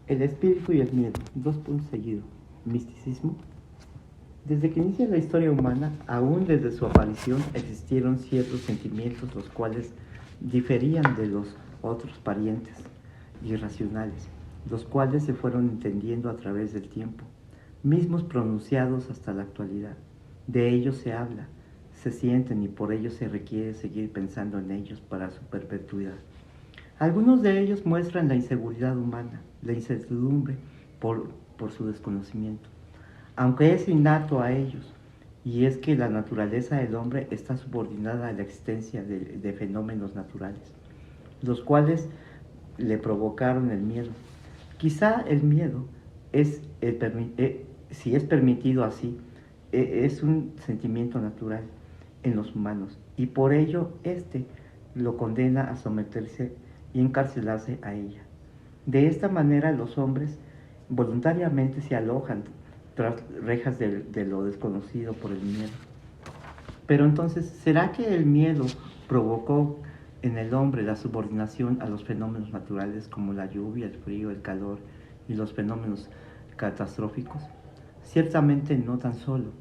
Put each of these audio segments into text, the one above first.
El espíritu y el miedo, dos puntos seguidos. Misticismo. Desde que inicia la historia humana, aún desde su aparición, existieron ciertos sentimientos los cuales diferían de los otros parientes irracionales, los cuales se fueron entendiendo a través del tiempo, mismos pronunciados hasta la actualidad. De ellos se habla, se sienten y por ello se requiere seguir pensando en ellos para su perpetuidad. Algunos de ellos muestran la inseguridad humana, la incertidumbre por su desconocimiento, aunque es innato a ellos, y es que la naturaleza del hombre está subordinada a la existencia de fenómenos naturales, los cuales le provocaron el miedo. Quizá el miedo si es permitido así, es un sentimiento natural en los humanos, y por ello este lo condena a someterse y encarcelarse a ella. De esta manera los hombres voluntariamente se alojan tras rejas de lo desconocido por el miedo. Pero entonces, ¿será que el miedo provocó en el hombre la subordinación a los fenómenos naturales como la lluvia, el frío, el calor y los fenómenos catastróficos? Ciertamente no tan solo,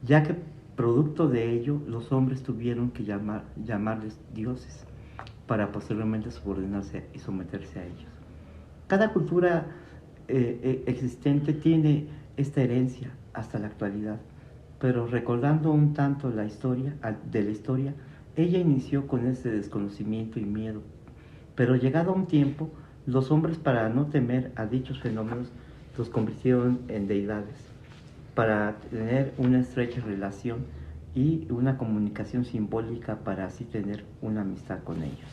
ya que producto de ello los hombres tuvieron que llamarles dioses para posteriormente subordinarse y someterse a ellos. Cada cultura existente tiene esta herencia hasta la actualidad, pero recordando un tanto la historia, ella inició con ese desconocimiento y miedo, pero llegado un tiempo, los hombres para no temer a dichos fenómenos los convirtieron en deidades, para tener una estrecha relación y una comunicación simbólica para así tener una amistad con ellos.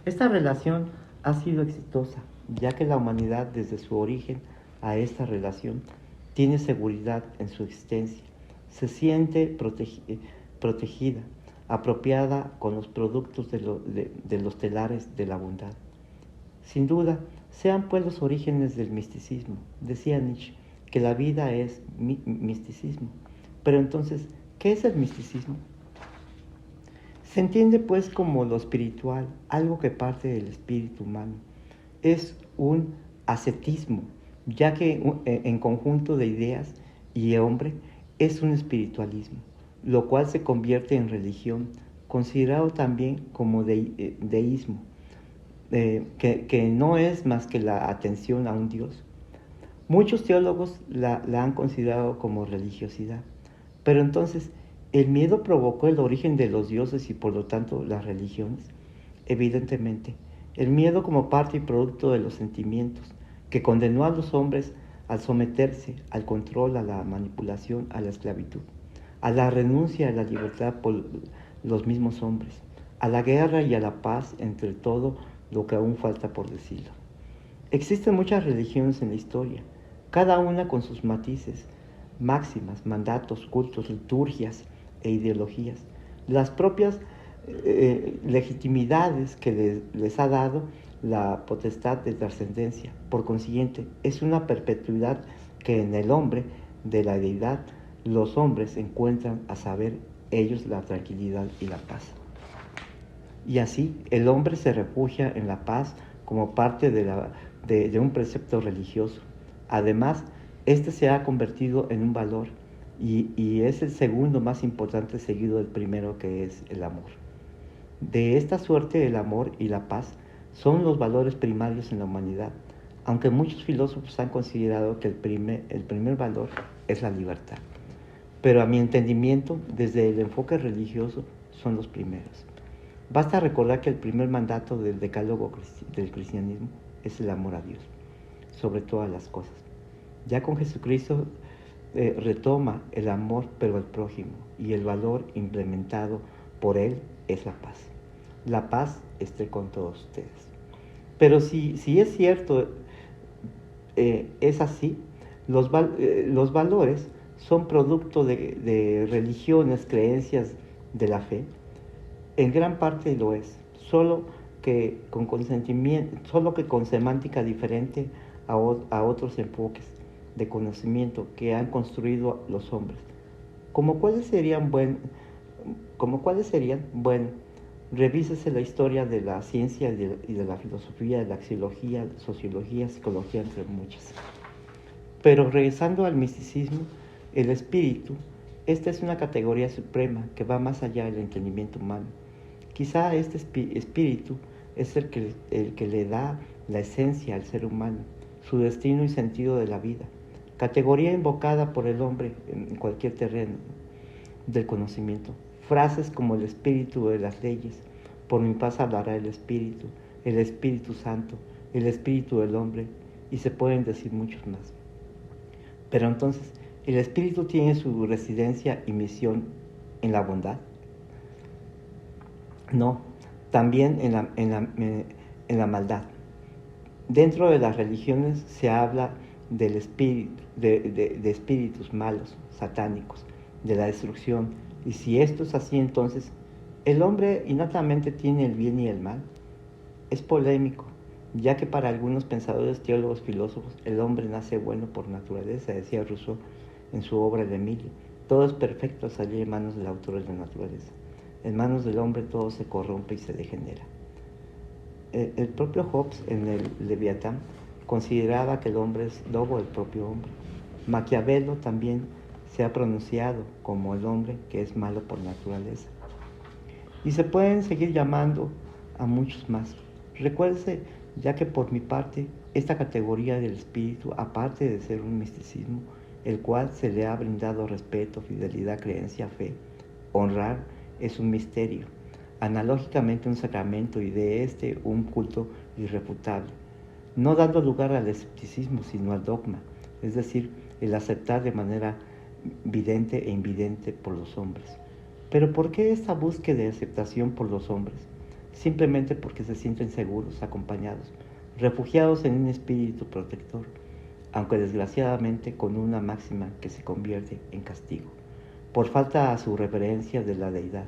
Esta relación ha sido exitosa, ya que la humanidad desde su origen a esta relación tiene seguridad en su existencia, se siente protegida, apropiada con los productos de los telares de la bondad. Sin duda, sean pues los orígenes del misticismo. Decía Nietzsche que la vida es misticismo. Pero entonces, ¿qué es el misticismo? Se entiende pues como lo espiritual, algo que parte del espíritu humano. Es un ascetismo, ya que en conjunto de ideas y hombre es un espiritualismo, lo cual se convierte en religión, considerado también como deísmo, que no es más que la atención a un Dios. Muchos teólogos la han considerado como religiosidad, pero entonces, ¿el miedo provocó el origen de los dioses y por lo tanto las religiones? Evidentemente, el miedo como parte y producto de los sentimientos, que condenó a los hombres al someterse al control, a la manipulación, a la esclavitud, a la renuncia a la libertad por los mismos hombres, a la guerra y a la paz, entre todo lo que aún falta por decirlo. Existen muchas religiones en la historia, cada una con sus matices, máximas, mandatos, cultos, liturgias e ideologías. Las propias legitimidades que les ha dado la potestad de trascendencia. Por consiguiente, es una perpetuidad que en el hombre de la deidad los hombres encuentran, a saber, ellos la tranquilidad y la paz. Y así el hombre se refugia en la paz como parte de un precepto religioso. Además, este se ha convertido en un valor y es el segundo más importante seguido del primero, que es el amor. De esta suerte, el amor y la paz son los valores primarios en la humanidad, aunque muchos filósofos han considerado que el primer valor es la libertad. Pero a mi entendimiento, desde el enfoque religioso, son los primeros. Basta recordar que el primer mandato del decálogo del cristianismo es el amor a Dios, sobre todas las cosas. Ya con Jesucristo retoma el amor pero al prójimo, y el valor implementado por él es la paz. La paz esté con todos ustedes. Pero si es cierto, es así, los valores son producto de religiones, creencias de la fe. En gran parte lo es, solo que con semántica diferente a otros enfoques de conocimiento que han construido los hombres. ¿Como cuáles serían? Bueno, Revísese la historia de la ciencia y de la filosofía, de la axiología, sociología, psicología, entre muchas. Pero regresando al misticismo, el espíritu, esta es una categoría suprema que va más allá del entendimiento humano. Quizá este espíritu es el que le da la esencia al ser humano, su destino y sentido de la vida, categoría invocada por el hombre en cualquier terreno del conocimiento. Frases como el espíritu de las leyes, por mi paz hablará el Espíritu Santo, el espíritu del hombre, y se pueden decir muchos más. Pero entonces, ¿el espíritu tiene su residencia y misión en la bondad? No, también en la maldad. Dentro de las religiones se habla del espíritu, de espíritus malos, satánicos, de la destrucción. Y si esto es así, entonces, ¿el hombre innatamente tiene el bien y el mal? Es polémico, ya que para algunos pensadores, teólogos, filósofos, el hombre nace bueno por naturaleza, decía Rousseau en su obra El Emilio. Todo es perfecto al salir en manos del autor de la naturaleza. En manos del hombre todo se corrompe y se degenera. El propio Hobbes, en el Leviatán, consideraba que el hombre es lobo del propio hombre. Maquiavelo también se ha pronunciado como el hombre que es malo por naturaleza. Y se pueden seguir llamando a muchos más. Recuérdese, ya que por mi parte, esta categoría del espíritu, aparte de ser un misticismo, el cual se le ha brindado respeto, fidelidad, creencia, fe, honrar, es un misterio, analógicamente un sacramento y de este un culto irrefutable, no dando lugar al escepticismo, sino al dogma, es decir, el aceptar de manera vidente e invidente por los hombres. Pero ¿por qué esta búsqueda de aceptación por los hombres? Simplemente porque se sienten seguros, acompañados, refugiados en un espíritu protector, aunque desgraciadamente con una máxima que se convierte en castigo, por falta a su reverencia de la deidad.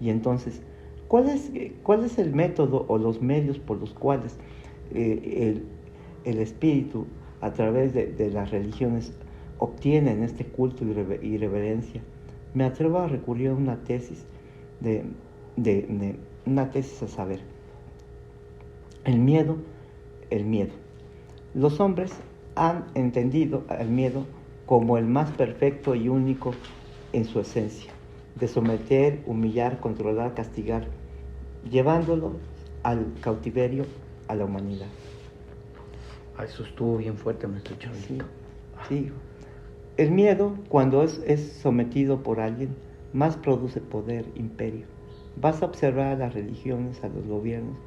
Y entonces, ¿cuál es el método o los medios por los cuales el espíritu, a través de las religiones, obtienen este culto y reverencia? Me atrevo a recurrir a una tesis una tesis a saber, el miedo. Los hombres han entendido el miedo como el más perfecto y único en su esencia, de someter, humillar, controlar, castigar, llevándolo al cautiverio a la humanidad. Eso estuvo bien fuerte, maestro Chabelito. Sí. El miedo, cuando es sometido por alguien, más produce poder, imperio. Vas a observar a las religiones, a los gobiernos,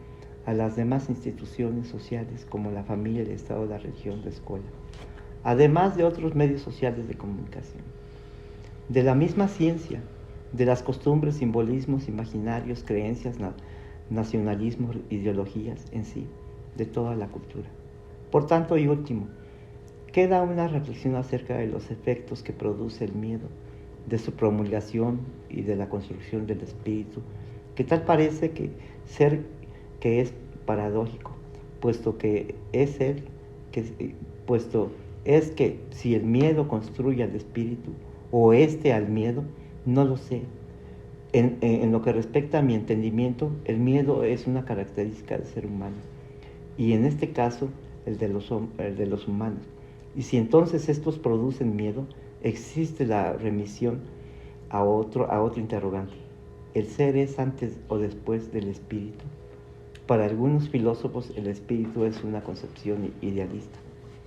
a las demás instituciones sociales como la familia, el Estado, la religión, la escuela, además de otros medios sociales de comunicación, de la misma ciencia, de las costumbres, simbolismos, imaginarios, creencias, nacionalismos, ideologías en sí, de toda la cultura. Por tanto, y último, queda una reflexión acerca de los efectos que produce el miedo, de su promulgación y de la construcción del espíritu, que tal parece que es paradójico, puesto es que si el miedo construye al espíritu o este al miedo, no lo sé. En lo que respecta a mi entendimiento, el miedo es una característica del ser humano, y en este caso el de los humanos. Y si entonces estos producen miedo, existe la remisión a otro interrogante. ¿El ser es antes o después del espíritu? Para algunos filósofos el espíritu es una concepción idealista,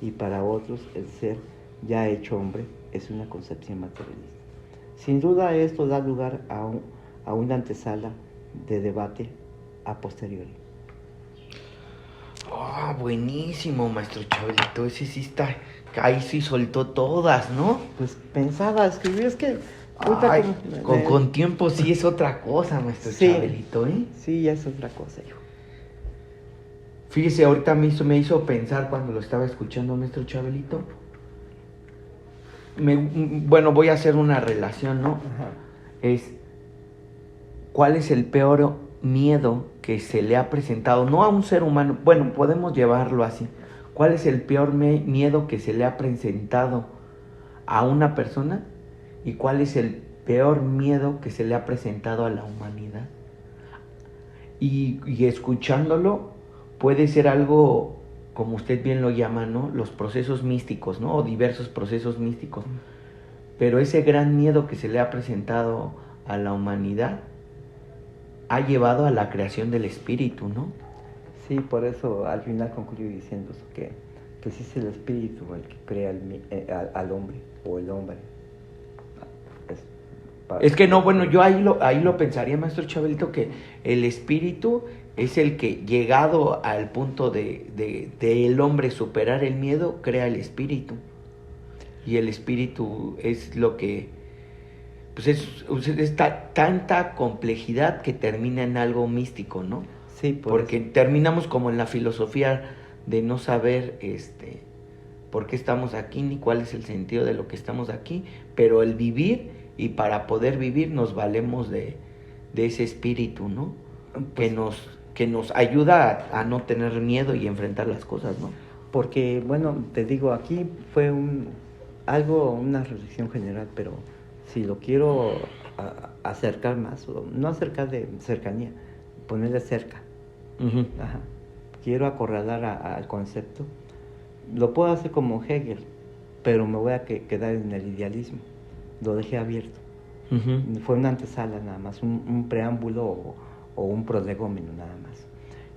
y para otros el ser ya hecho hombre es una concepción materialista. Sin duda esto da lugar a una antesala de debate a posteriori. Oh, buenísimo, maestro Chabelito. Ese sí está. Ahí sí soltó todas, ¿no? Pues pensaba escribir, es que ay, con tiempo sí es otra cosa, maestro Chabelito, ¿eh? Sí, ya es otra cosa, hijo. Fíjese, ahorita me hizo pensar cuando lo estaba escuchando, maestro Chabelito. Bueno, voy a hacer una relación, ¿no? Ajá. ¿Cuál es el peor miedo que se le ha presentado? No a un ser humano, bueno, podemos llevarlo así. ¿Cuál es el peor miedo que se le ha presentado a una persona? ¿Y cuál es el peor miedo que se le ha presentado a la humanidad? y escuchándolo puede ser algo, como usted bien lo llama, ¿no? Los procesos místicos, ¿no? O diversos procesos místicos. Pero ese gran miedo que se le ha presentado a la humanidad ha llevado a la creación del espíritu, ¿no? Sí, por eso al final concluyo diciendo eso, que sí es el espíritu el que crea al hombre, o el hombre. Es que no, bueno, yo ahí lo pensaría, maestro Chabelito, que el espíritu es el que, llegado al punto de el hombre superar el miedo, crea el espíritu. Y el espíritu es lo que, pues es tanta complejidad que termina en algo místico, ¿no? Sí, porque terminamos como en la filosofía de no saber por qué estamos aquí ni cuál es el sentido de lo que estamos aquí, pero el vivir, y para poder vivir nos valemos de ese espíritu, ¿no? Pues, que nos ayuda a no tener miedo y enfrentar las cosas, ¿no? Porque, bueno, te digo, aquí fue una reflexión general, pero si lo quiero acercar más, no acercar de cercanía, ponerle cerca. Uh-huh. Ajá. Quiero acorralar al concepto. Lo puedo hacer como Hegel, pero me voy a quedar en el idealismo. Lo dejé abierto. Uh-huh. Fue una antesala nada más, un preámbulo o un prolegómeno nada más.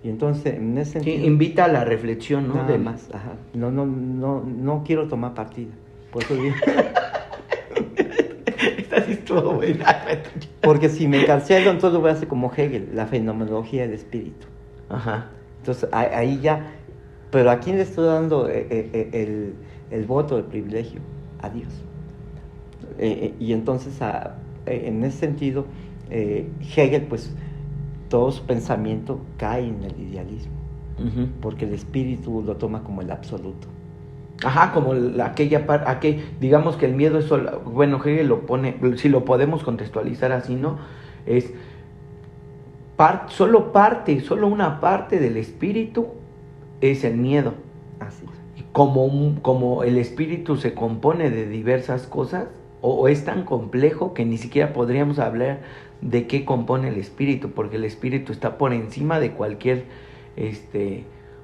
Y entonces, en ese sentido... Sí, invita a la reflexión, ¿no? Nada más, ajá. No quiero tomar partida. Por eso digo... Esta sí estuvo buena. Porque si me encarcelo, entonces lo voy a hacer como Hegel, la fenomenología del espíritu. Ajá. Entonces, ahí ya... Pero ¿a quién le estoy dando el voto, el privilegio? A Dios. Y entonces, en ese sentido, Hegel, pues, todo su pensamiento cae en el idealismo. Uh-huh. Porque el espíritu lo toma como el absoluto. Ajá, como aquella parte, digamos que el miedo es solo, bueno, Hegel lo pone, si lo podemos contextualizar así, ¿no? Es solo una parte del espíritu es el miedo. Así es. Como el espíritu se compone de diversas cosas, o es tan complejo que ni siquiera podríamos hablar de qué compone el espíritu, porque el espíritu está por encima de cualquier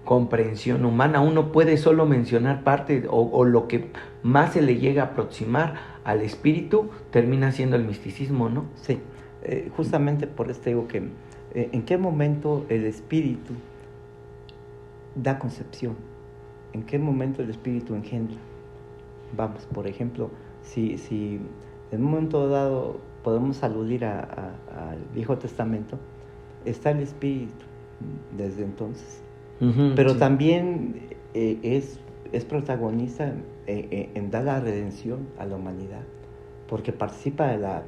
comprensión humana. Uno puede solo mencionar parte o lo que más se le llega a aproximar al espíritu termina siendo el misticismo, ¿no? Sí, justamente por esto digo que ¿en qué momento el espíritu da concepción? ¿En qué momento el espíritu engendra? Vamos, por ejemplo, si en un momento dado podemos aludir al Viejo Testamento, está el espíritu desde entonces. Uh-huh, pero sí. También es protagonista en dar la redención a la humanidad, porque participa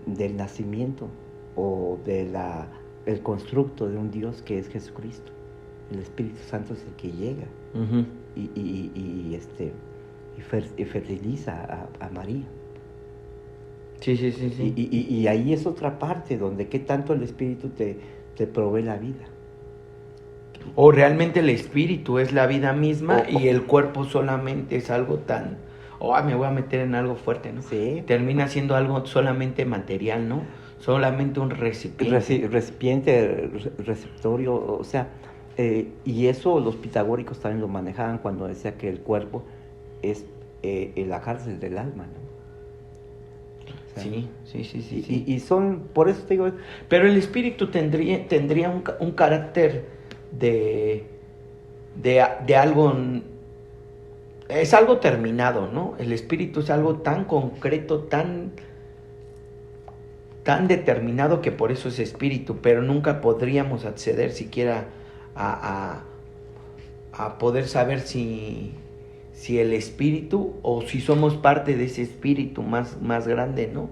del nacimiento o el constructo de un Dios que es Jesucristo. El Espíritu Santo es el que llega. Uh-huh. y fertiliza a María. Sí. Y ahí es otra parte donde qué tanto el Espíritu te provee la vida. O realmente el espíritu es la vida misma y el cuerpo solamente es algo tan... me voy a meter en algo fuerte, ¿no? Sí. Termina siendo algo solamente material, ¿no? Solamente un recipiente. Recipiente, receptorio, o sea... y eso los pitagóricos también lo manejaban cuando decía que el cuerpo es la cárcel del alma, ¿no? O sea, sí. Y son, por eso te digo... Pero el espíritu tendría un carácter de algo, es algo terminado, ¿no? El espíritu es algo tan concreto, tan determinado, que por eso es espíritu, pero nunca podríamos acceder siquiera a poder saber si el espíritu o si somos parte de ese espíritu más grande, ¿no?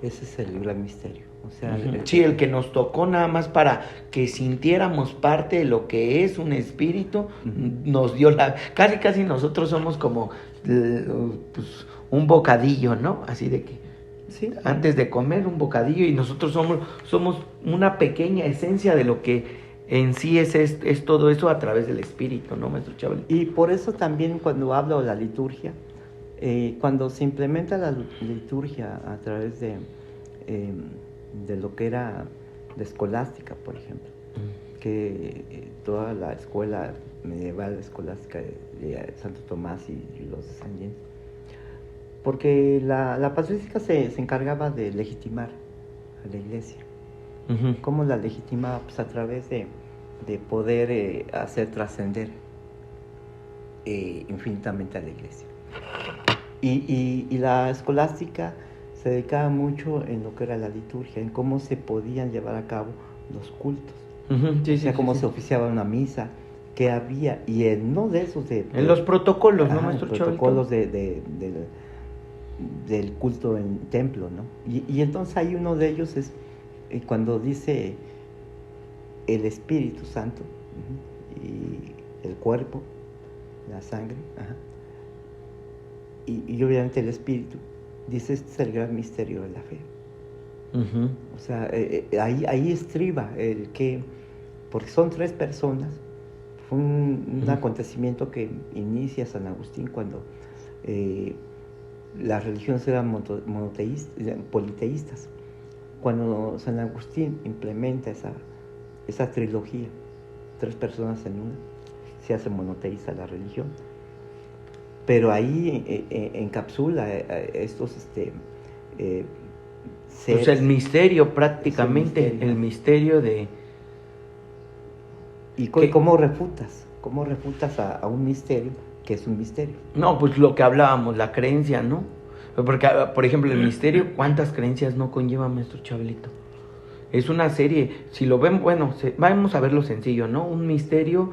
Ese es el gran misterio. O sea, uh-huh. Sí, el que nos tocó nada más para que sintiéramos parte de lo que es un espíritu, uh-huh. Nos dio casi nosotros somos como pues, un bocadillo, ¿no? Así de que sí. Antes de comer un bocadillo, y nosotros somos una pequeña esencia de lo que en sí es todo eso a través del espíritu, ¿no, maestro Chabel? Y por eso también cuando hablo de la liturgia, cuando se implementa la liturgia a través de lo que era la escolástica, por ejemplo, que toda la escuela medieval escolástica de Santo Tomás y los descendientes, porque la patrística se encargaba de legitimar a la iglesia. ¿Cómo la legitimaba? Pues a través de poder hacer trascender infinitamente a la iglesia. Y la escolástica se dedicaba mucho en lo que era la liturgia, en cómo se podían llevar a cabo los cultos. Sí, o sea, cómo se oficiaba una misa, qué había, y en uno de esos en los protocolos, ¿no, maestro Chavito? Protocolos del culto en templo, ¿no? Y entonces hay uno de ellos es cuando dice el Espíritu Santo y el cuerpo, la sangre, y obviamente el Espíritu, dice, este es el gran misterio de la fe. O sea, ahí estriba el que, porque son 3 personas, fue un acontecimiento que inicia San Agustín cuando las religiones eran monoteístas, politeístas. Cuando San Agustín implementa esa trilogía, 3 personas en una, se hace monoteísta la religión. Pero ahí encapsula estos seres. Pues el misterio prácticamente, el misterio de... ¿Y cómo refutas? ¿Cómo refutas a un misterio que es un misterio? No, pues lo que hablábamos, la creencia, ¿no? Porque, por ejemplo, el misterio, ¿cuántas creencias no conlleva, maestro Chabelito? Es una serie, si lo ven, bueno, vamos a verlo sencillo, ¿no? Un misterio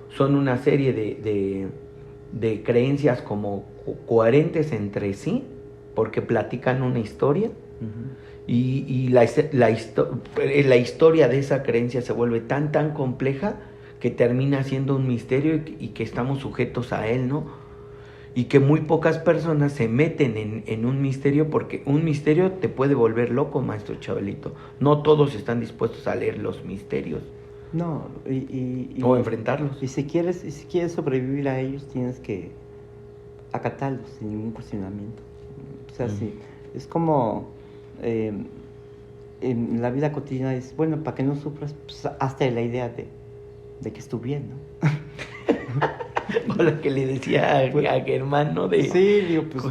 son una serie de creencias como coherentes entre sí, porque platican una historia, y la historia de esa creencia se vuelve tan compleja que termina siendo un misterio y que estamos sujetos a él, ¿no? Y que muy pocas personas se meten en un misterio, porque un misterio te puede volver loco, maestro Chabelito. No todos están dispuestos a leer los misterios. No, o enfrentarlos. Y si quieres sobrevivir a ellos, tienes que acatarlos sin ningún cuestionamiento. O sea, sí, es como en la vida cotidiana, es bueno, para que no sufras, pues hasta la idea de que estuve bien, ¿no? O lo que le decía a Germán, ¿no? Sí, digo, pues...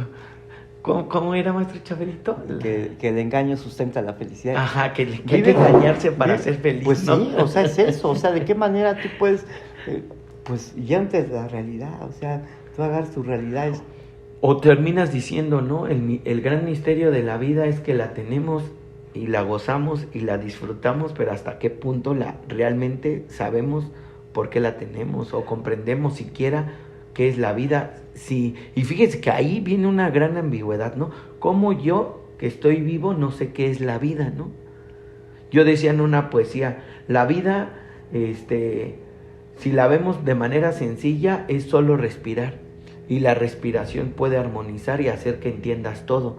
¿Cómo era, maestro Chabelito? Que el engaño sustenta la felicidad. Ajá, que hay que engañarse para ser feliz, pues ¿no? Sí, o sea, es eso. O sea, ¿de qué manera tú puedes, pues, ya antes de la realidad? O sea, tú agarras tus realidades. O terminas diciendo, ¿no? El gran misterio de la vida es que la tenemos y la gozamos y la disfrutamos, pero hasta qué punto realmente sabemos por qué la tenemos o comprendemos siquiera qué es la vida. Sí, y fíjese que ahí viene una gran ambigüedad, ¿no? Como yo, que estoy vivo, no sé qué es la vida, ¿no? Yo decía en una poesía, la vida, si la vemos de manera sencilla, es solo respirar. Y la respiración puede armonizar y hacer que entiendas todo,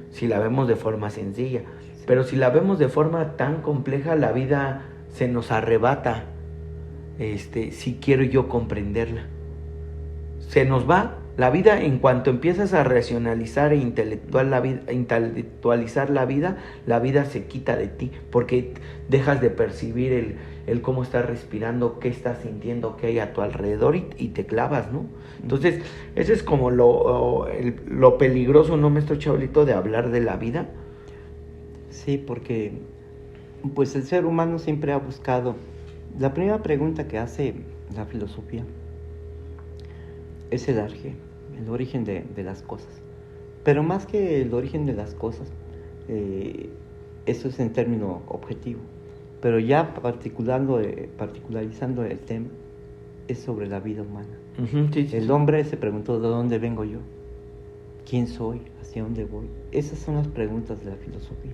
si la vemos de forma sencilla. Pero si la vemos de forma tan compleja, la vida se nos arrebata, si quiero yo comprenderla. Se nos va la vida en cuanto empiezas a racionalizar e intelectualizar la vida se quita de ti, porque dejas de percibir el cómo estás respirando, qué estás sintiendo, qué hay a tu alrededor, y te clavas, ¿no? Entonces, ese es como lo peligroso, ¿no, maestro Chabelito, de hablar de la vida? Sí, porque pues el ser humano siempre ha buscado. La primera pregunta que hace la filosofía es el origen de las cosas. Pero más que el origen de las cosas, eso es en término objetivo. Pero ya particularizando el tema, es sobre la vida humana. Sí. El hombre se preguntó, ¿de dónde vengo yo? ¿Quién soy? ¿Hacia dónde voy? Esas son las preguntas de la filosofía.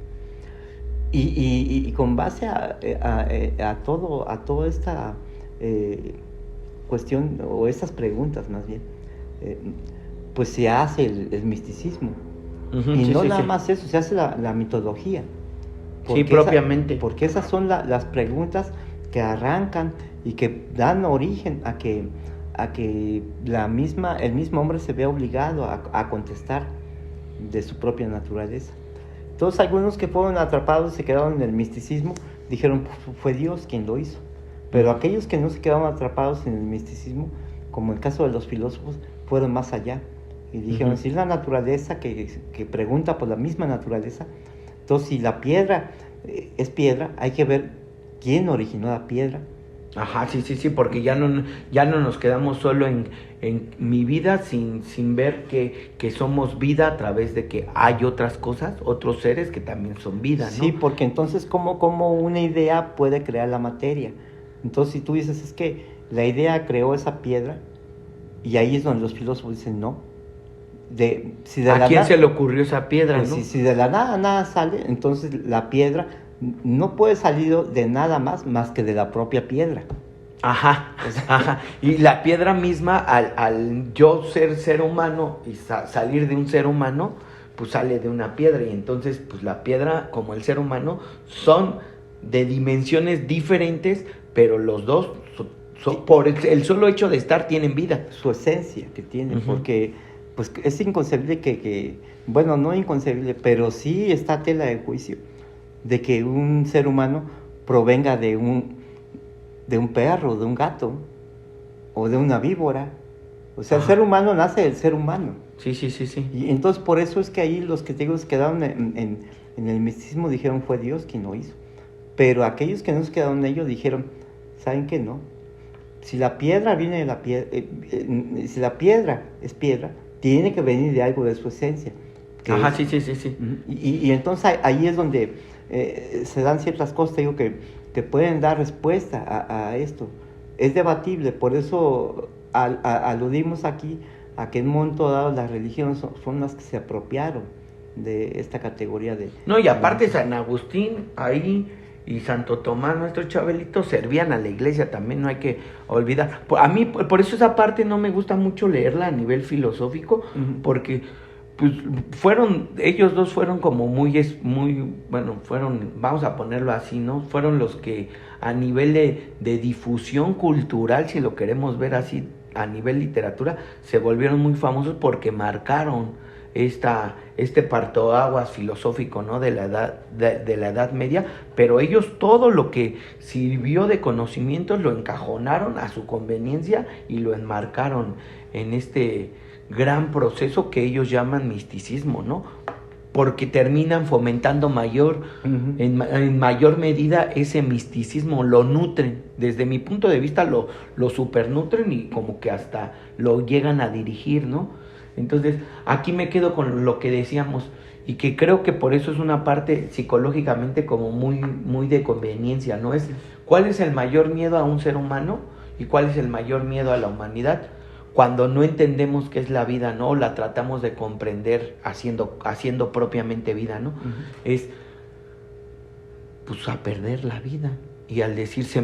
Y con base a toda esta cuestión, o estas preguntas más bien, pues se hace el misticismo. Y no nada más eso, se hace la mitología. Sí, propiamente. Porque esas son las preguntas que arrancan y que dan origen a que el mismo hombre se vea obligado a contestar de su propia naturaleza. Entonces algunos que fueron atrapados se quedaron en el misticismo, dijeron fue Dios quien lo hizo. Pero aquellos que no se quedaron atrapados en el misticismo, como el caso de los filósofos, fueron más allá. Y dijeron, si es la naturaleza que pregunta por la misma naturaleza, entonces si la piedra es piedra, hay que ver quién originó la piedra. Ajá, sí, porque ya no nos quedamos solo en mi vida sin ver que somos vida a través de que hay otras cosas, otros seres que también son vida, ¿no? Sí, porque entonces ¿cómo una idea puede crear la materia? Entonces si tú dices, es que la idea creó esa piedra, y ahí es donde los filósofos dicen, no. ¿A quién se le ocurrió esa piedra, pues, no? Si de la nada sale, entonces la piedra no puede salir de nada más que de la propia piedra. Ajá. Y la piedra misma, al yo ser humano y salir de un ser humano, pues sale de una piedra. Y entonces, pues la piedra, como el ser humano, son de dimensiones diferentes, pero los dos, por el solo hecho de estar, tienen vida. Su esencia que tienen, porque pues es inconcebible bueno, no inconcebible, pero sí está tela de juicio de que un ser humano provenga de un perro, de un gato o de una víbora. O sea, el ser humano nace del ser humano. Sí. Y entonces por eso es que ahí los que te digo quedaron en el misticismo dijeron fue Dios quien lo hizo. Pero aquellos que no se quedaron en ello dijeron, ¿saben qué? No. Si la piedra viene de la piedra, si la piedra es piedra, tiene que venir de algo de su esencia. Ajá, sí. Y entonces ahí es donde se dan ciertas cosas, te digo, que pueden dar respuesta a esto. Es debatible, por eso aludimos aquí a que en un momento dado las religiones son las que se apropiaron de esta categoría de... No, y aparte San Agustín ahí y Santo Tomás, nuestro Chabelito, servían a la iglesia también, no hay que olvidar. A mí, por eso esa parte no me gusta mucho leerla a nivel filosófico, porque pues ellos dos fueron como muy, bueno, vamos a ponerlo así, ¿no? Fueron los que a nivel de difusión cultural, si lo queremos ver así, a nivel literatura, se volvieron muy famosos porque marcaron este partoaguas filosófico, ¿no? de la Edad Media, pero ellos todo lo que sirvió de conocimientos lo encajonaron a su conveniencia y lo enmarcaron en este gran proceso que ellos llaman misticismo, ¿no? Porque terminan fomentando en mayor medida ese misticismo, lo nutren, desde mi punto de vista lo supernutren y como que hasta lo llegan a dirigir, ¿no? Entonces, aquí me quedo con lo que decíamos y que creo que por eso es una parte psicológicamente como muy de conveniencia, ¿no? Es ¿cuál es el mayor miedo a un ser humano y cuál es el mayor miedo a la humanidad? Cuando no entendemos qué es la vida, ¿no? La tratamos de comprender haciendo propiamente vida, ¿no? Es, pues, a perder la vida. Y al decirse,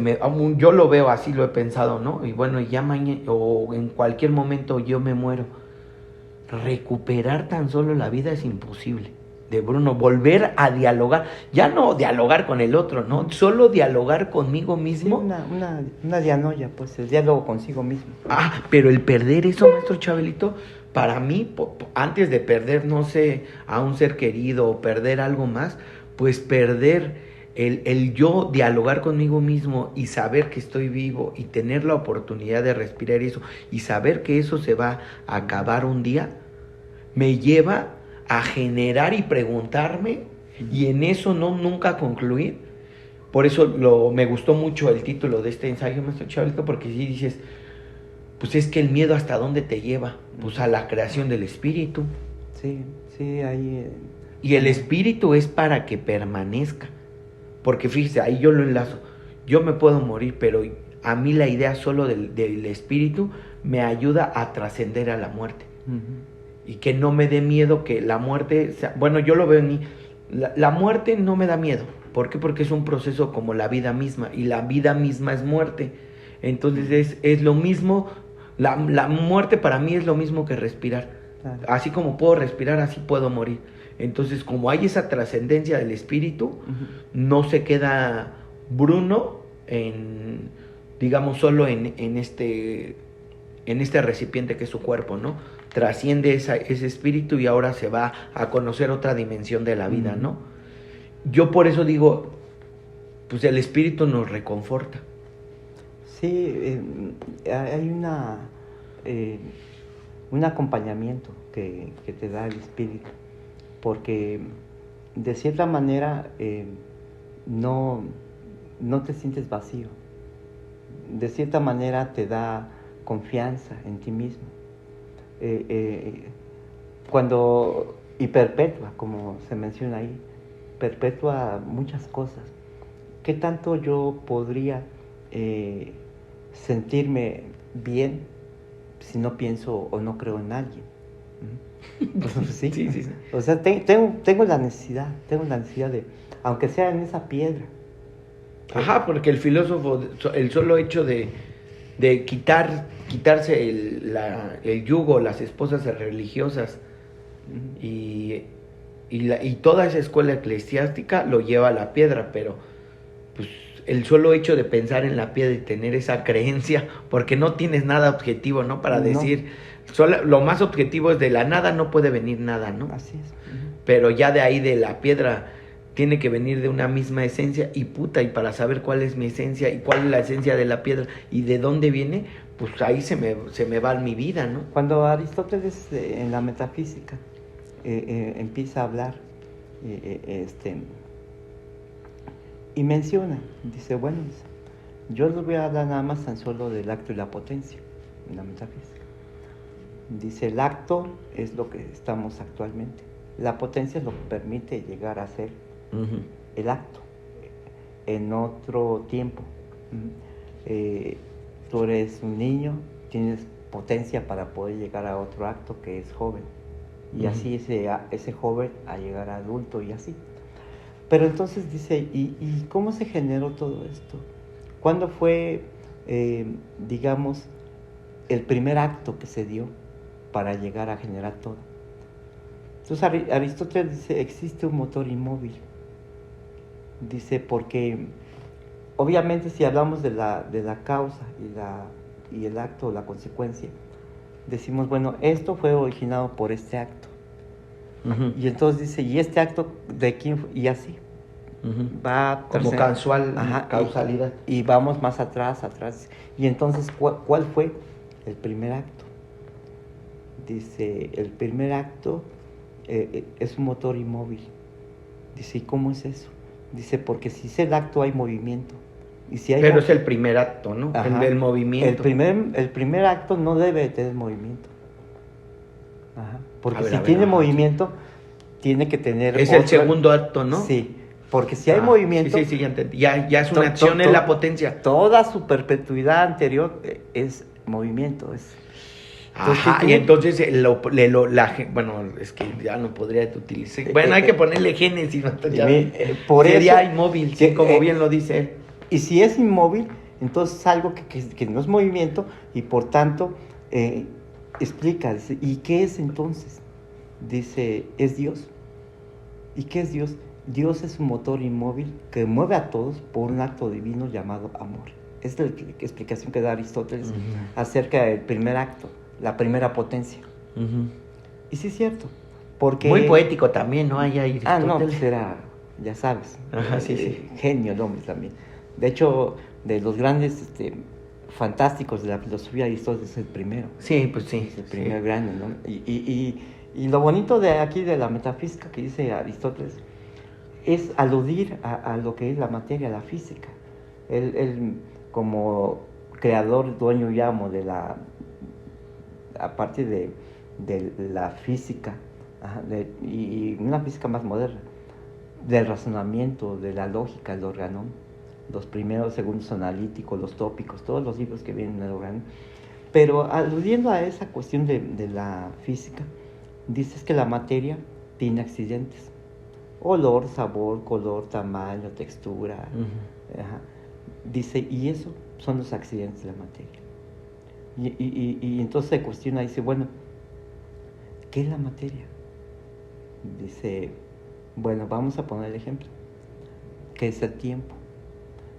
yo lo veo así, lo he pensado, ¿no? Y bueno, ya mañana o en cualquier momento yo me muero. Recuperar tan solo la vida es imposible. De Bruno, volver a dialogar, ya no dialogar con el otro, ¿no? Solo dialogar conmigo mismo. Sí, una dianoia, pues, el diálogo consigo mismo. Pero el perder eso, maestro Chabelito, para mí, antes de perder, no sé, a un ser querido o perder algo más, pues perder el yo dialogar conmigo mismo y saber que estoy vivo y tener la oportunidad de respirar eso y saber que eso se va a acabar un día, me lleva a generar y preguntarme y en eso nunca concluir. Por eso me gustó mucho el título de este ensayo, maestro Chabelito, porque si dices, pues es que el miedo ¿hasta dónde te lleva? Pues a la creación del espíritu. Sí, ahí... Y el espíritu es para que permanezca. Porque fíjese, ahí yo lo enlazo. Yo me puedo morir, pero a mí la idea solo del espíritu me ayuda a trascender a la muerte. Y que no me dé miedo que la muerte... Bueno, yo lo veo en mí. La muerte no me da miedo. ¿Por qué? Porque es un proceso como la vida misma. Y la vida misma es muerte. Entonces es lo mismo. La muerte para mí es lo mismo que respirar. Claro. Así como puedo respirar, así puedo morir. Entonces, como hay esa trascendencia del espíritu, no se queda Bruno digamos, solo en este recipiente que es su cuerpo, ¿no? Trasciende ese espíritu y ahora se va a conocer otra dimensión de la vida, ¿no? Yo por eso digo, pues el espíritu nos reconforta. Sí, hay un acompañamiento que te da el espíritu, porque de cierta manera no te sientes vacío, de cierta manera te da confianza en ti mismo, y perpetua, como se menciona ahí, perpetua muchas cosas. ¿Qué tanto yo podría sentirme bien si no pienso o no creo en alguien? ¿Sí? Sí, sí, sí. O sea, tengo la necesidad de, aunque sea en esa piedra. Ajá, porque el filósofo, el solo hecho de quitarse el yugo, las esposas religiosas y toda esa escuela eclesiástica lo lleva a la piedra, pero pues el solo hecho de pensar en la piedra y tener esa creencia, porque no tienes nada objetivo, ¿no? Para decir, lo más objetivo es de la nada no puede venir nada, ¿no? Así es. Pero ya de ahí de la piedra tiene que venir de una misma esencia y para saber cuál es mi esencia y cuál es la esencia de la piedra y de dónde viene, pues ahí se me va mi vida, ¿no? Cuando Aristóteles en la metafísica empieza a hablar y menciona, dice, bueno, yo les voy a hablar nada más tan solo del acto y la potencia en la metafísica. Dice, el acto es lo que estamos actualmente, la potencia es lo que permite llegar a ser el acto en otro tiempo. Tú eres un niño, tienes potencia para poder llegar a otro acto que es joven, y así ese joven a llegar a adulto y así. Pero entonces dice, ¿y cómo se generó todo esto? ¿Cuándo fue, digamos, el primer acto que se dio para llegar a generar todo? Entonces Aristóteles dice, existe un motor inmóvil. Dice, porque obviamente si hablamos de la causa y el acto, la consecuencia, decimos, bueno, esto fue originado por este acto. Y entonces dice, ¿y este acto de quién fue? Y así. Va como causalidad. Y vamos más atrás. Y entonces, ¿cuál fue el primer acto? Dice, el primer acto es un motor inmóvil. Dice, ¿y cómo es eso? Dice, porque si es el acto hay movimiento. Y si hay Pero es el primer acto, ¿no? Ajá. El del movimiento. El primer acto no debe tener movimiento. Ajá. Porque si tiene ajá. movimiento, tiene que tener... Es el segundo acto, ¿no? Sí, porque si hay movimiento... Sí, ya entendí. Ya es una acción en la potencia. Toda su perpetuidad anterior es movimiento. Ajá, y entonces, bueno, es que ya no podría utilizar... Bueno, hay que ponerle génesis, ¿no? Por sería eso, inmóvil, sí, como bien lo dice él. Y si es inmóvil, entonces es algo que no es movimiento y por tanto explica, dice, ¿y qué es entonces? Dice, es Dios. ¿Y qué es Dios? Dios es un motor inmóvil que mueve a todos por un acto divino llamado amor. Esta es la explicación que da Aristóteles acerca del primer acto, la primera potencia. Y sí es cierto, porque... Muy poético también, ¿no? Hay Aristóteles. no, pues era, ya sabes, sí. genio el hombre también. De hecho, de los grandes fantásticos de la filosofía, Aristóteles es el primero. Sí, pues sí. Es el primer grande, ¿no? Y lo bonito de aquí de la metafísica que dice Aristóteles es aludir a lo que es la materia, la física. Él como creador, dueño y amo de aparte de la física, y una física más moderna, del razonamiento, de la lógica, el organón. Los primeros, segundos analíticos, los tópicos, todos los libros que vienen en el organón. Pero aludiendo a esa cuestión de la física, dices que la materia tiene accidentes. Olor, sabor, color, tamaño, textura. Dice, y eso son los accidentes de la materia. Y entonces se cuestiona, dice, bueno, ¿qué es la materia? Dice, bueno, vamos a poner el ejemplo. ¿Qué es el tiempo?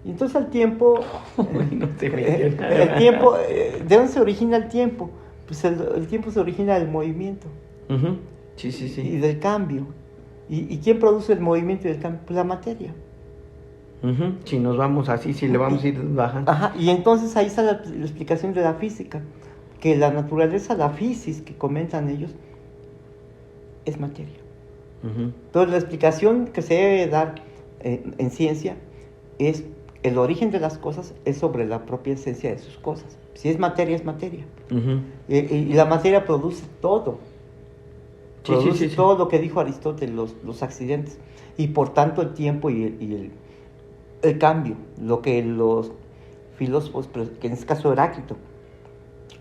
Y entonces el tiempo... el tiempo, ¿de dónde se origina el tiempo? Pues el tiempo se origina del movimiento. Sí. Y del cambio. ¿Y quién produce el movimiento y el cambio? Pues la materia. Si nos vamos así, si le vamos a ir bajando. Ajá, y entonces ahí está la explicación de la física, que la naturaleza, la fisis que comentan ellos, es materia. Entonces la explicación que se debe dar en ciencia es el origen de las cosas es sobre la propia esencia de sus cosas. Si es materia, es materia. Y la materia produce todo. Produce todo lo que dijo Aristóteles, los accidentes. Y por tanto el tiempo y el cambio. Lo que los filósofos, que en este caso Heráclito,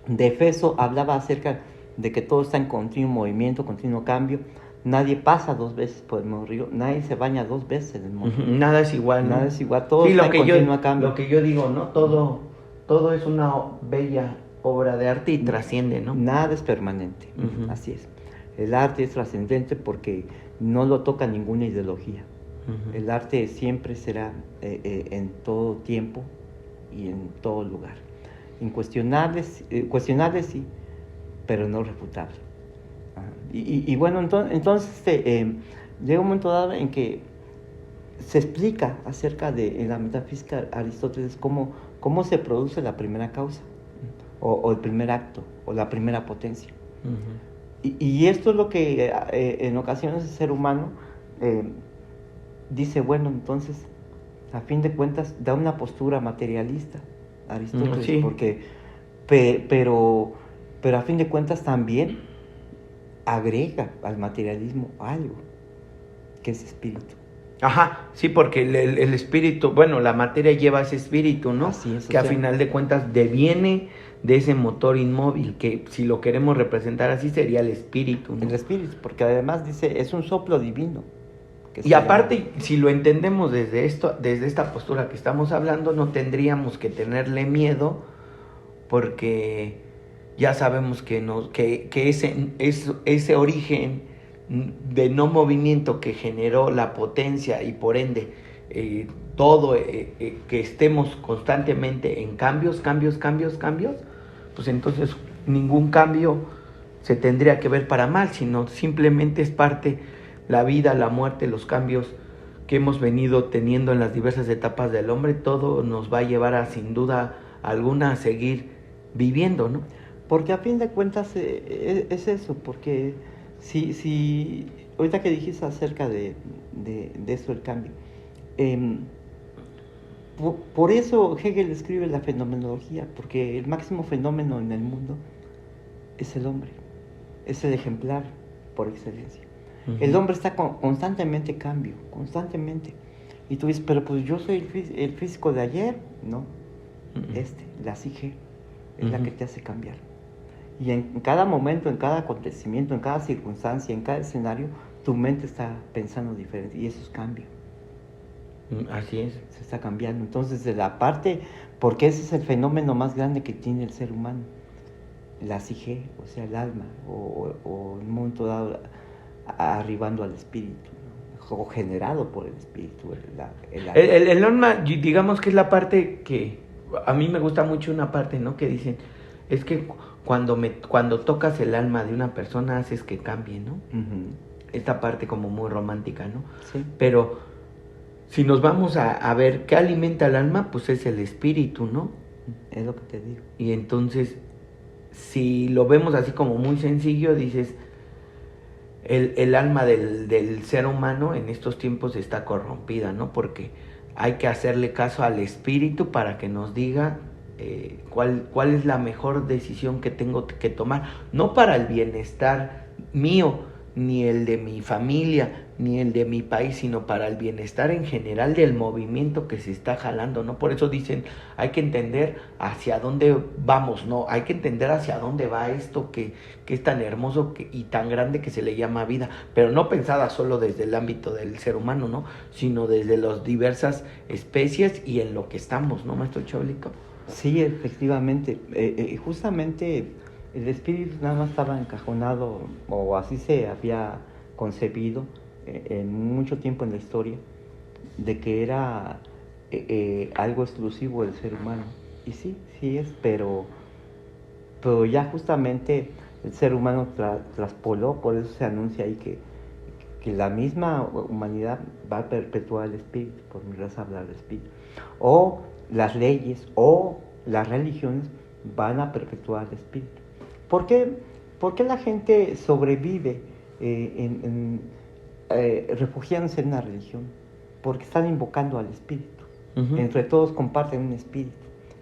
de Efeso, hablaba acerca de que todo está en continuo movimiento, continuo cambio. Nadie pasa 2 veces por el mismo río, nadie se baña 2 veces en el mismo río. Nada es igual, ¿no? Nada es igual, todo está en continuo cambio. Lo que yo digo, ¿no? Todo es una bella obra de arte y trasciende, ¿no? Nada es permanente, así es. El arte es trascendente porque no lo toca ninguna ideología. El arte siempre será en todo tiempo y en todo lugar. Cuestionable sí, pero no refutable. Y bueno, entonces llega un momento dado en que se explica acerca de, en la metafísica Aristóteles, cómo se produce la primera causa, o el primer acto, o la primera potencia. Y esto es lo que en ocasiones el ser humano dice, bueno, entonces, a fin de cuentas, da una postura materialista Aristóteles, porque, pero a fin de cuentas también agrega al materialismo algo, que es espíritu. Ajá, sí, porque el espíritu, bueno, la materia lleva ese espíritu, ¿no? Así es, que a final de cuentas deviene de ese motor inmóvil, que si lo queremos representar así sería el espíritu, ¿no? El espíritu, porque además dice, es un soplo divino. Y aparte, si lo entendemos desde esta postura que estamos hablando, no tendríamos que tenerle miedo, porque ya sabemos que ese origen de no movimiento que generó la potencia y por ende todo que estemos constantemente en cambios, pues entonces ningún cambio se tendría que ver para mal, sino simplemente es parte la vida, la muerte, los cambios que hemos venido teniendo en las diversas etapas del hombre. Todo nos va a llevar a, sin duda alguna, a seguir viviendo, ¿no? Porque a fin de cuentas es eso, porque si ahorita que dijiste acerca de eso, el cambio, por eso Hegel escribe la fenomenología, porque el máximo fenómeno en el mundo es el hombre, es el ejemplar por excelencia. El hombre está constantemente cambio, constantemente. Y tú dices, pero pues yo soy el físico de ayer, ¿no? La psique es la que te hace cambiar. Y en cada momento, en cada acontecimiento, en cada circunstancia, en cada escenario, tu mente está pensando diferente y eso es cambio. Así es. Se está cambiando. Entonces, de la parte, porque ese es el fenómeno más grande que tiene el ser humano, la psique, o sea, el alma, o en un momento dado arribando al espíritu, ¿no? O generado por el espíritu. El alma, digamos que es la parte que a mí me gusta mucho, una parte, ¿no? Que dicen, es que cuando tocas el alma de una persona haces que cambie, ¿no? Esta parte como muy romántica, ¿no? Sí. Pero si nos vamos a ver qué alimenta el alma, pues es el espíritu, ¿no? Es lo que te digo. Y entonces, si lo vemos así como muy sencillo, dices, el alma del ser humano en estos tiempos está corrompida, ¿no? Porque hay que hacerle caso al espíritu para que nos diga cuál es la mejor decisión que tengo que tomar, no para el bienestar mío, ni el de mi familia, ni el de mi país, sino para el bienestar en general del movimiento que se está jalando, ¿no? Por eso dicen, hay que entender hacia dónde vamos, ¿no? Hay que entender hacia dónde va esto que es tan hermoso y tan grande que se le llama vida, pero no pensada solo desde el ámbito del ser humano, ¿no? Sino desde las diversas especies y en lo que estamos, ¿no, maestro Chablico? Sí, efectivamente. Justamente el espíritu nada más estaba encajonado, o así se había concebido en mucho tiempo en la historia, de que era algo exclusivo del ser humano. Y sí es, pero ya justamente el ser humano traspoló, por eso se anuncia ahí que la misma humanidad va a perpetuar el espíritu, por mi raza hablar del espíritu, o las leyes o las religiones van a perpetuar el espíritu. ¿Por qué la gente sobrevive refugiándose en una religión? Porque están invocando al espíritu. Uh-huh. Entre todos comparten un espíritu,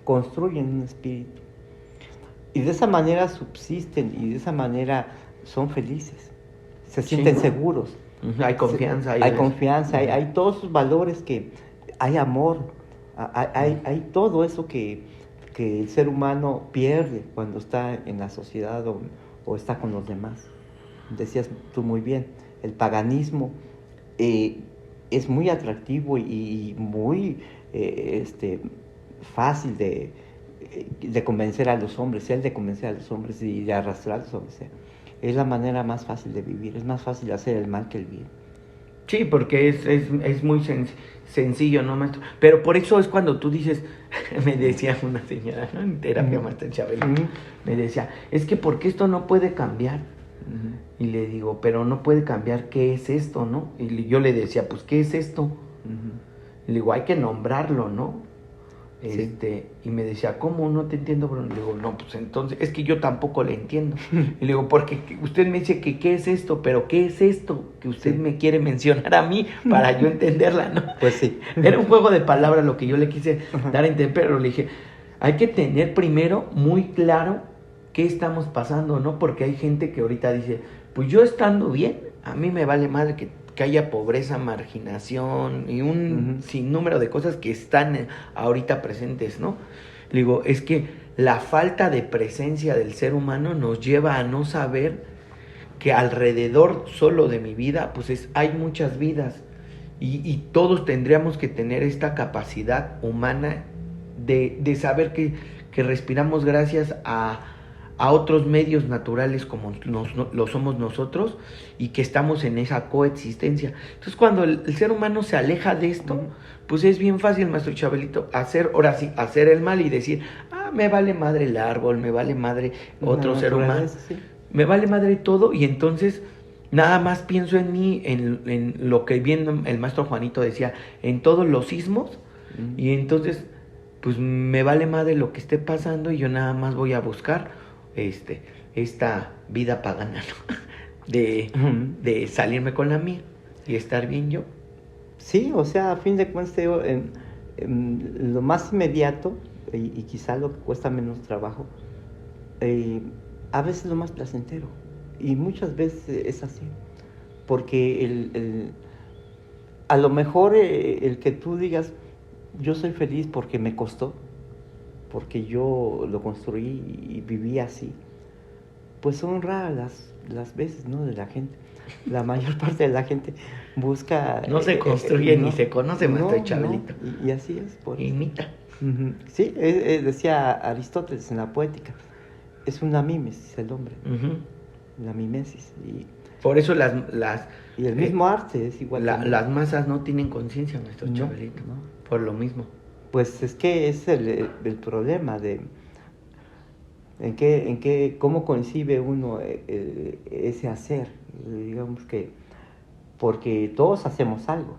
construyen un espíritu. Y de esa manera subsisten y de esa manera son felices. Se sienten seguros. Uh-huh. Hay confianza. Hay confianza, uh-huh. hay todos esos valores hay amor, hay todo eso que el ser humano pierde cuando está en la sociedad o está con los demás. Decías tú muy bien, el paganismo es muy atractivo y muy fácil de convencer a los hombres, de convencer a los hombres y de arrastrarlos donde sea. Es la manera más fácil de vivir, es más fácil hacer el mal que el bien. Sí, porque es muy sencillo, ¿no, maestro? Pero por eso es cuando tú dices, me decía una señora, ¿no? En terapia, maestro Chabelo, me decía, es que ¿por qué esto no puede cambiar? Y le digo, pero no puede cambiar, ¿qué es esto, no? Y yo le decía, pues, ¿qué es esto? Y le digo, hay que nombrarlo, ¿no? Sí. Y me decía, ¿cómo? No te entiendo, bro. Le digo, no, pues entonces, es que yo tampoco le entiendo. Y le digo, porque usted me dice que ¿qué es esto? Pero ¿qué es esto que usted me quiere mencionar a mí para yo entenderla, no? Pues sí. Era un juego de palabras lo que yo le quise dar a entender, pero le dije, hay que tener primero muy claro qué estamos pasando, ¿no? Porque hay gente que ahorita dice, pues yo estando bien, a mí me vale madre que haya pobreza, marginación y un sinnúmero de cosas que están ahorita presentes, ¿no? Le digo, es que la falta de presencia del ser humano nos lleva a no saber que alrededor solo de mi vida, pues hay muchas vidas y todos tendríamos que tener esta capacidad humana de saber que respiramos gracias a otros medios naturales como lo somos nosotros y que estamos en esa coexistencia. Entonces cuando el ser humano se aleja de esto, pues es bien fácil, maestro Chabelito, hacer el mal y decir, me vale madre el árbol, me vale madre otro ser humano, sí. Me vale madre todo, y entonces nada más pienso en mí, en lo que bien el maestro Juanito decía, en todos los sismos, y entonces pues me vale madre lo que esté pasando y yo nada más voy a buscar esta vida pagana, ¿no? de salirme con la mía y estar bien yo. Sí, o sea, a fin de cuentas, lo más inmediato y quizá lo que cuesta menos trabajo, a veces lo más placentero, y muchas veces es así, porque a lo mejor el que tú digas, yo soy feliz porque me costó, porque yo lo construí y viví así, pues son raras las veces, ¿no? De la gente. La mayor parte de la gente busca... No se construye ni se conoce, maestro Chabelito. Y así es. Imita. Uh-huh. Sí, decía Aristóteles en la Poética, es una mímesis el hombre, la mimesis. Y por eso y el mismo arte es igual. Las masas no tienen conciencia, maestro Chabelito, no. Por lo mismo. Pues es que es el problema de cómo concibe uno ese hacer. Digamos que porque todos hacemos algo,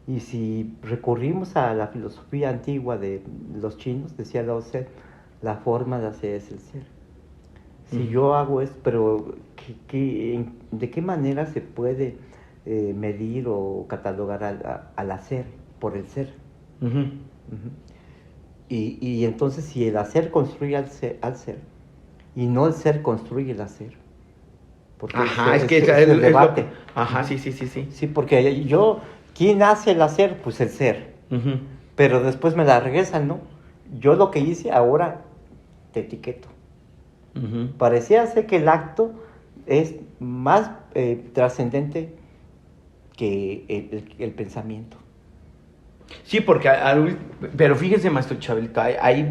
y si recurrimos a la filosofía antigua de los chinos, decía Lao Tse, la forma de hacer es el ser. Si yo hago esto, pero ¿de qué manera se puede medir o catalogar al hacer por el ser? Y entonces si el hacer construye al ser y no el ser construye el hacer, porque es el debate. Sí. Sí, porque ¿quién hace el hacer? Pues el ser. Pero después me la regresan, ¿no? Yo lo que hice, ahora te etiqueto. Parecía ser que el acto es más trascendente que el pensamiento. Sí, porque pero fíjese, maestro Chabelito, ahí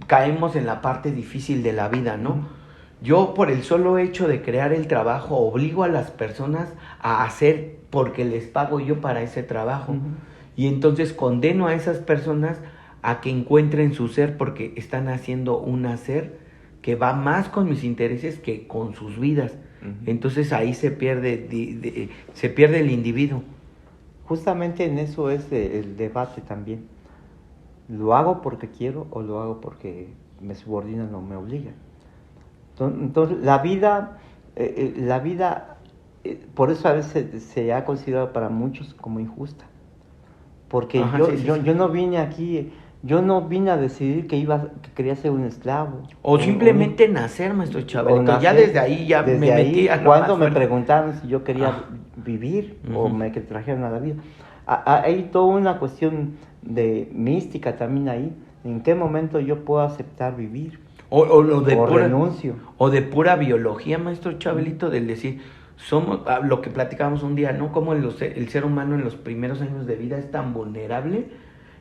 caemos en la parte difícil de la vida, ¿no? Yo, por el solo hecho de crear el trabajo, obligo a las personas a hacer porque les pago yo para ese trabajo. Y entonces condeno a esas personas a que encuentren su ser porque están haciendo un hacer que va más con mis intereses que con sus vidas. Entonces ahí se pierde, se pierde el individuo. Justamente en eso es el debate también. ¿Lo hago porque quiero o lo hago porque me subordinan o me obligan? Entonces la vida, por eso a veces se ha considerado para muchos como injusta. Porque Ajá, yo no vine aquí, yo no vine a decidir que quería ser un esclavo. O simplemente nacer, maestro Chabelito. Ya desde ahí ya desde me ahí, metí a lo cuando más me fuerte. preguntaron si yo quería vivir o me que trajeron a la vida. Hay toda una cuestión de mística también ahí. ¿En qué momento yo puedo aceptar vivir? O de pura, renuncio. O de pura biología, maestro Chabelito, del decir, somos lo que platicábamos un día, ¿no? Como el ser humano en los primeros años de vida es tan vulnerable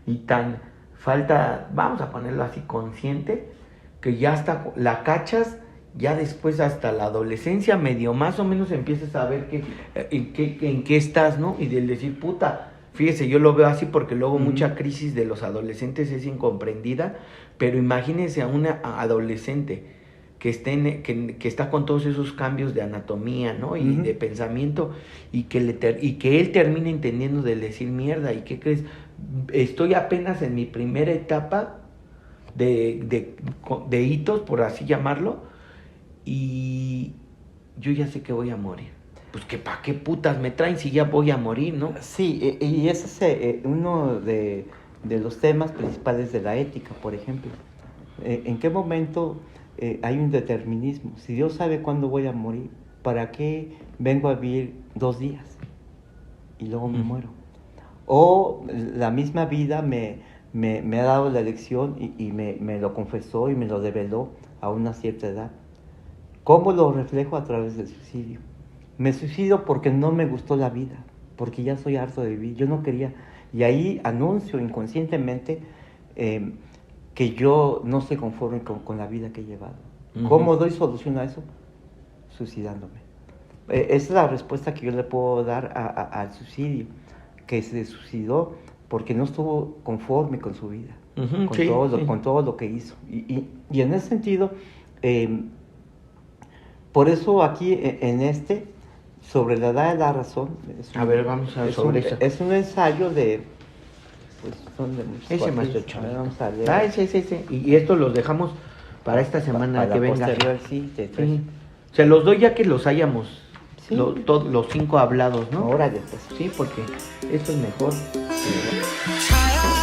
y tan falta, vamos a ponerlo así, consciente, que ya hasta la cachas, ya después hasta la adolescencia, medio más o menos empiezas a ver en qué estás, ¿no? Y del decir, puta, fíjese, yo lo veo así porque luego mucha crisis de los adolescentes es incomprendida, pero imagínense a una adolescente que está con todos esos cambios de anatomía, ¿no? Y de pensamiento, y que él termine entendiendo del decir, mierda, ¿y qué crees? Estoy apenas en mi primera etapa de hitos, por así llamarlo, y yo ya sé que voy a morir. Pues que pa' qué putas me traen si ya voy a morir, ¿no? Sí, y ese es uno de los temas principales de la ética, por ejemplo. ¿En qué momento hay un determinismo? Si Dios sabe cuándo voy a morir, ¿para qué vengo a vivir 2 días y luego me muero? O la misma vida me ha dado la elección y me lo confesó y me lo develó a una cierta edad. ¿Cómo lo reflejo? A través del suicidio. Me suicido porque no me gustó la vida, porque ya soy harto de vivir, yo no quería. Y ahí anuncio inconscientemente que yo no estoy conforme con la vida que he llevado. ¿Cómo doy solución a eso? Suicidándome. Esa es la respuesta que yo le puedo dar al suicidio, que se suicidó porque no estuvo conforme con su vida, con todo lo que hizo. Y en ese sentido, por eso aquí en sobre la edad de la razón. A ver, vamos a ver sobre eso. Es un ensayo de... Pues son de muchos ese maestro cuates. Chávez. Vamos a leer. Ese. Y esto los dejamos para esta semana para que venga. Posterior, sí. Se los doy ya que los hayamos, sí. los 5 hablados, ¿no? Órale, pues. Sí, porque esto es mejor. Sí.